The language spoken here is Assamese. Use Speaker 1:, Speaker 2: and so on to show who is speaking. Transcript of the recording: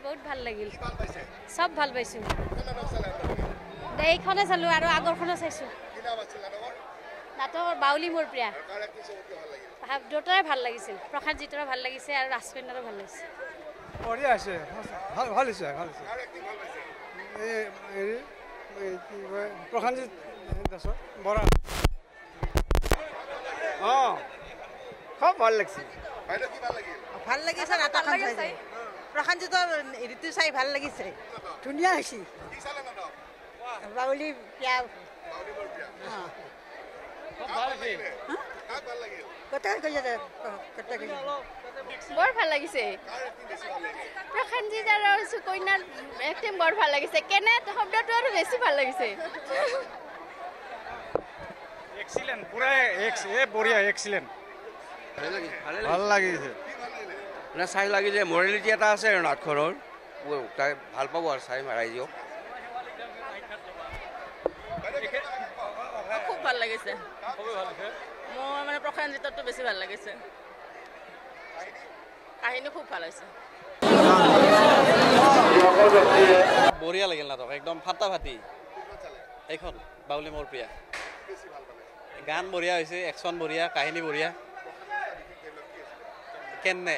Speaker 1: বহুত ভাল লাগিল সব ভাল পাইছো এইখনে চালো আৰু আগৰখনো চাইছো নাটকৰ বাউলী মোৰ প্ৰিয়া দুটাই ভাল লাগিছিল প্ৰশান্ত জিতৰো ভাল লাগিছে আৰু ৰাজকন্যাৰো ভাল লাগিছে
Speaker 2: বঢ়িয়া আছে ভাল হৈছে প্ৰশান্তজিৎ দাসৰ বৰা খুব ভাল লাগিছে
Speaker 3: ভাল লাগিছে নাটকখন চাই প্ৰশান্তজিতৰ ঋতু চাই ভাল লাগিছে ধুনীয়া হৈছে বাউলী প্ৰিয়া
Speaker 1: বৰ ভাল লাগিছে প্ৰশান্তজিৎ আৰু সুকন্যাৰ একদম বৰ ভাল লাগিছে কেনে শব্দটো আৰু বেছি ভাল লাগিছে
Speaker 2: এক্সিলেন্ট পুৰা বঢ়িয়া এক্সিলেন্ট ভাল লাগিছে
Speaker 4: মানে চাই লাগি যে মৰেলিটি এটা আছে আৰু নাটখনৰ তাই ভাল পাব আৰু চাই ৰাইজক
Speaker 5: খুব ভাল লাগিছে মোৰ মানে প্ৰশান্তজিতৰটো বেছি ভাল লাগিছে কাহিনী খুব ভাল হৈছে
Speaker 6: বঢ়িয়া লাগিল নাটক একদম ফাটা ফাটি এইখন বাউলী মোৰ প্ৰিয়া গান বঢ়িয়া হৈছে একশ্যন বঢ়িয়া কাহিনী বঢ়িয়া কেনে